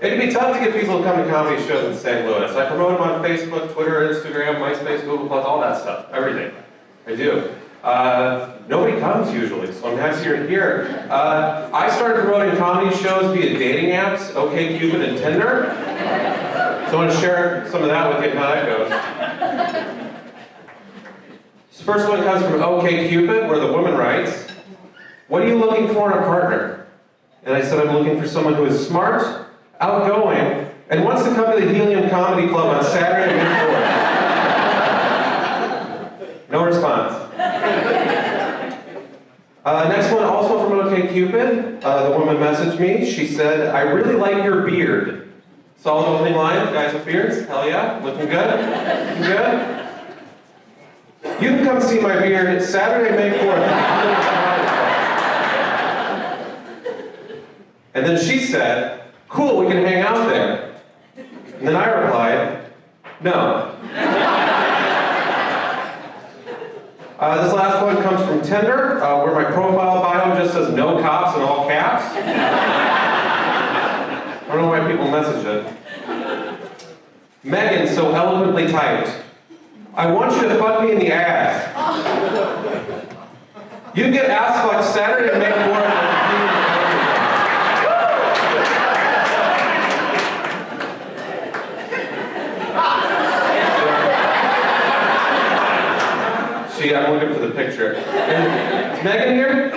It can be tough to get people to come to comedy shows in St. Louis. I promote them on Facebook, Twitter, Instagram, MySpace, Google+, all that stuff. Everything. I do. Nobody comes usually, so I'm happy you're here. I started promoting comedy shows via dating apps, OkCupid and Tinder. So I want to share some of that with you and how that goes. This first one comes from OkCupid, where the woman writes, "What are you looking for in a partner?" And I said, "I'm looking for someone who is smart, outgoing, and wants to come to the Helium Comedy Club on Saturday at 4." No response. Next one, also from OkCupid. The woman messaged me. She said, "I really like your beard." Solid opening line. Guys with beards? Hell yeah. Looking good? Looking good? "You can come see my beard Saturday, May 4th. And then she said, "Cool, we can hang out there." And then I replied, "No." This last one comes from Tinder, where my profile bio just says "no cops" in all caps. I don't know why people message it. Megan so eloquently typed, "I want you to fuck me in the ass." You can get ass fucked Saturday, May 4th. I'm looking for the picture. Is Megan here?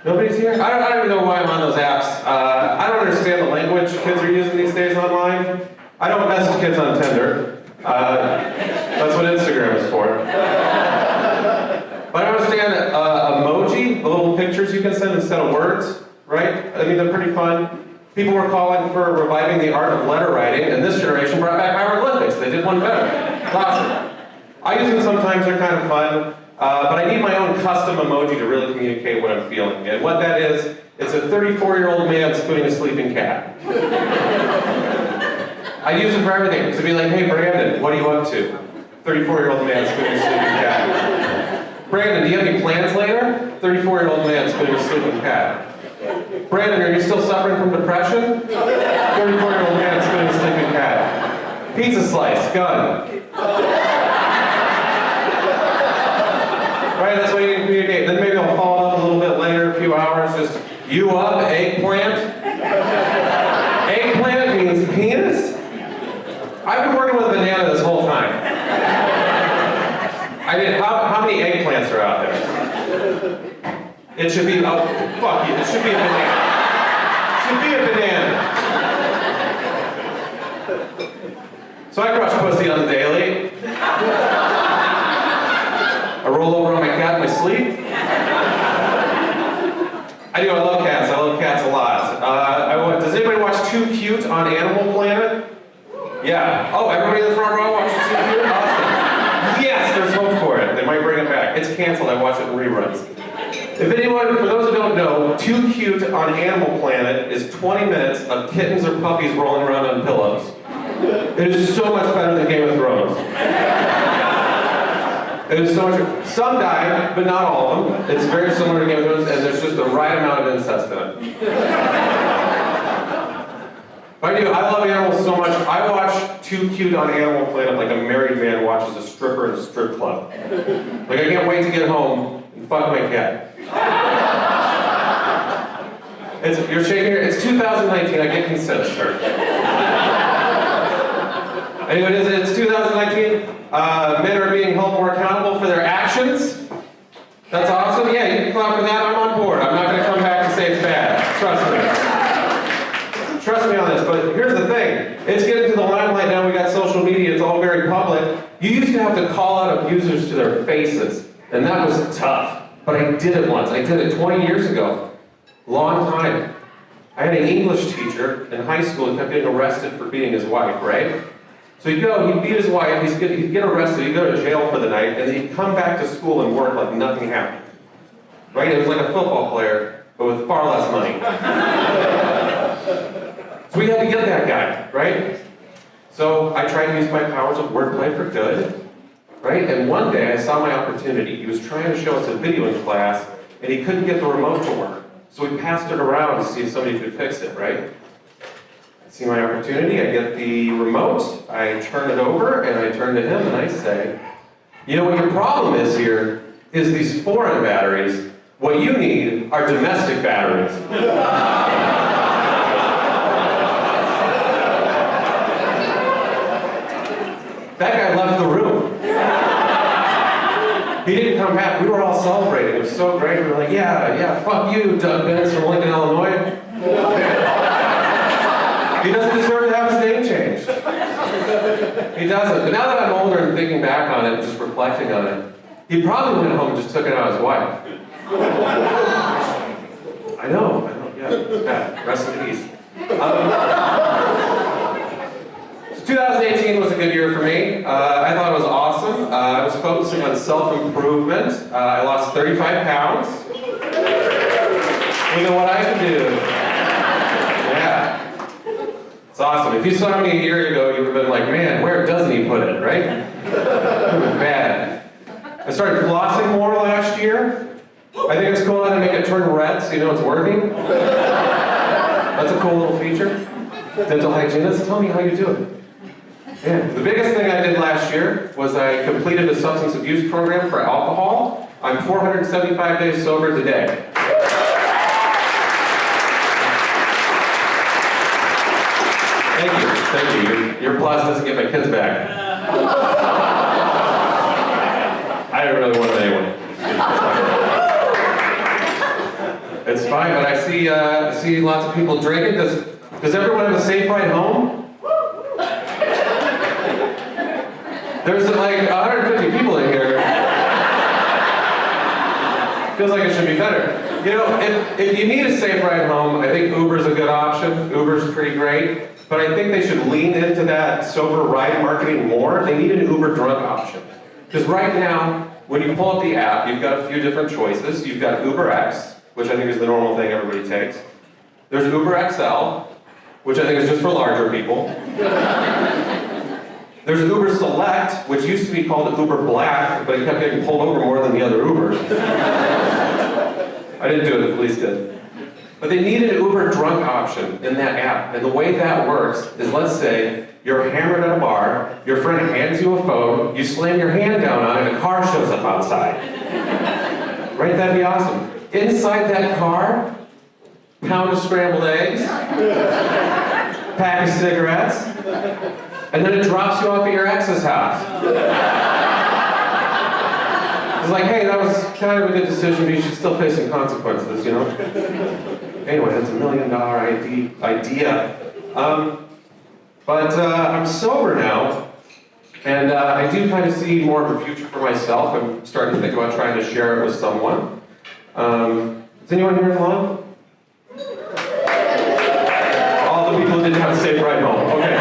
Nobody's here? I don't even know why I'm on those apps. I don't understand the language kids are using these days online. I don't message kids on Tinder. That's what Instagram is for. But I understand emoji, the little pictures you can send instead of words, right? I mean, they're pretty fun. People were calling for reviving the art of letter writing, and this generation brought back hieroglyphics. They did one better. It's awesome. I use them sometimes, they're kind of fun, but I need my own custom emoji to really communicate what I'm feeling. And what that is, it's a 34-year-old man spooning a sleeping cat. I use it for everything. To be like, "Hey Brandon, what are you up to?" 34-year-old man spooning a sleeping cat. "Brandon, do you have any plans later?" 34-year-old man spooning a sleeping cat. "Brandon, are you still suffering from depression?" 34-year-old man spooning a sleeping cat. "Pizza slice, gun." Right, that's what you can communicate. Then maybe I'll follow up a little bit later, a few hours, just, "You up, eggplant?" Eggplant means penis? I've been working with a banana this whole time. How many eggplants are out there? It should be, oh, fuck you, it should be a banana. It should be a banana. So I crush pussy on the daily. I roll over on my cat in my sleep. I do, I love cats. I love cats a lot. Does anybody watch Too Cute on Animal Planet? Yeah. Oh, everybody in the front row watches Too Cute? Awesome. Yes, there's hope for it. They might bring it back. It's canceled. I watch it in reruns. If anyone, for those who don't know, Too Cute on Animal Planet is 20 minutes of kittens or puppies rolling around on pillows. It is so much better than Game of Thrones. It is so much. Some die, but not all of them. It's very similar to Game of Thrones, and there's just the right amount of incest in it. I love animals so much. I watch Too Cute on Animal Planet like a married man watches a stripper in a strip club. Like, I can't wait to get home and fuck my cat. You're shaking your, it's 2019, I get consent, sir. Anyway, it's 2019. Men are being held more accountable for their actions. That's awesome. Yeah, you can clap for that. I'm on board. I'm not going to come back and say it's bad. Trust me. Trust me on this. But here's the thing. It's getting to the limelight now. We got social media. It's all very public. You used to have to call out abusers to their faces. And that was tough. But I did it once. I did it 20 years ago. Long time. I had an English teacher in high school who kept getting arrested for beating his wife, right? So he'd beat his wife, he'd get arrested, he'd go to jail for the night, and then he'd come back to school and work like nothing happened. Right? It was like a football player, but with far less money. So we had to get that guy, right? So I tried to use my powers of wordplay for good, right? And one day I saw my opportunity. He was trying to show us a video in class, and he couldn't get the remote to work. So we passed it around to see if somebody could fix it, right? I see my opportunity, I get the remote, I turn it over, and I turn to him and I say, you know what your problem is here is these foreign batteries. What you need are domestic batteries. That guy left the room. He didn't come back. We were all celebrating. It was so great. We were like, yeah, fuck you, Judd from Lincoln, Illinois. He doesn't deserve to have his name changed. He doesn't. But now that I'm older and thinking back on it, just reflecting on it, he probably went home and just took it out of his wife. I know, yeah, it's bad. Rest in peace. 2018 was a good year for me. I thought it was awesome. I was focusing on self-improvement. I lost 35 pounds. Look at what I can do. Yeah. It's awesome. If you saw me a year ago, you would have been like, man, where doesn't he put it, right? It was bad. I started flossing more last year. I think it's cool how to make it turn red so you know it's working. That's a cool little feature. Dental hygienist, tell me how you do it. Yeah. The biggest thing I did last year was I completed a substance abuse program for alcohol. I'm 475 days sober today. Thank you. Your applause doesn't get my kids back. I didn't really want it anyway. It's fine, but I see lots of people drinking. Does everyone have a safe ride home? There's like 150 people in here. Feels like it should be better. You know, if you need a safe ride home, I think Uber's a good option. Uber's pretty great. But I think they should lean into that sober ride marketing more. They need an Uber drunk option. Because right now, when you pull up the app, you've got a few different choices. You've got UberX, which I think is the normal thing everybody takes. There's Uber XL, which I think is just for larger people. There's Uber Select, which used to be called Uber Black, but it kept getting pulled over more than the other Ubers. I didn't do it, the police did. But they need an Uber drunk option in that app. And the way that works is, let's say you're hammered at a bar, your friend hands you a phone, you slam your hand down on it, and a car shows up outside. Right? That'd be awesome. Inside that car, pound of scrambled eggs, pack of cigarettes, and then it drops you off at your ex's house. It's like, hey, that was kind of a good decision, but you should still face some consequences, you know? Anyway, that's $1 million idea. But I'm sober now, and I do kind of see more of a future for myself. I'm starting to think about trying to share it with someone. Is anyone here in love? All the people who didn't have a safe ride home. Okay,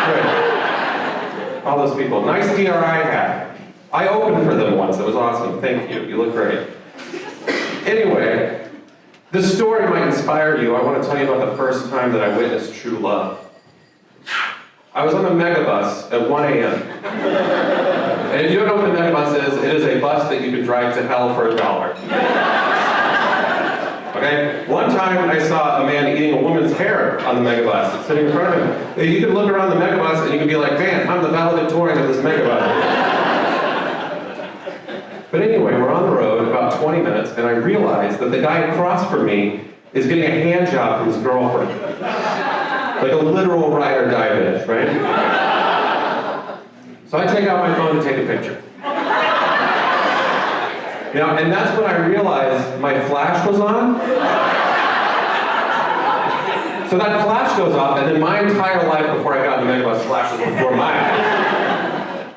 great. All those people. Nice DRI hat. I opened for them once. It was awesome. Thank you. You look great. Anyway, this story might inspire you. I want to tell you about the first time that I witnessed true love. I was on the megabus at 1 a.m. And if you don't know what the megabus is, it is a bus that you can drive to hell for $1. Okay? One time I saw a man eating a woman's hair on the megabus, sitting in front of him. You can look around the megabus and you can be like, man, I'm the valedictorian of this megabus. But anyway, we're on the road about 20 minutes, and I realized that the guy across from me is getting a hand job from his girlfriend. Like a literal ride or die bitch, right? So I take out my phone to take a picture. You know, and that's when I realized my flash was on. So that flash goes off, and then my entire life before I got in the megabus flashes before my eyes.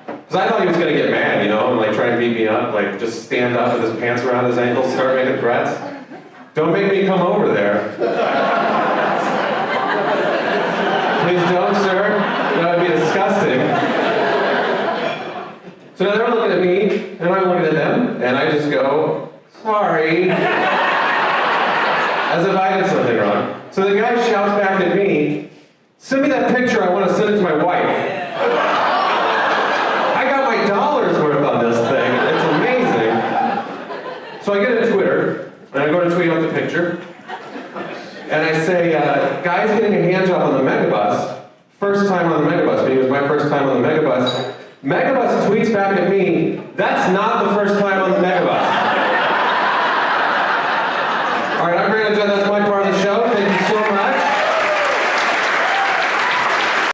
Because I thought he was going to get mad, you know, and like try and beat me up, like just stand up with his pants around his ankles, start making threats. Don't make me come over there. Please don't, sir. That would be disgusting. So now they're looking at me, and I'm looking at them, and I just go, sorry. As if I did something wrong. So the guy shouts back at me, send me that picture, I want to send it to my wife. I got my dollar's worth on this thing. It's amazing. So I get a Twitter, and I go to tweet out the picture, And I say, guys getting a hand job on the megabus. First time on the megabus, but it was my first time on the megabus. Megabus tweets back at me, that's not the first time on the megabus. All right, I'm Brandon Judd, that's my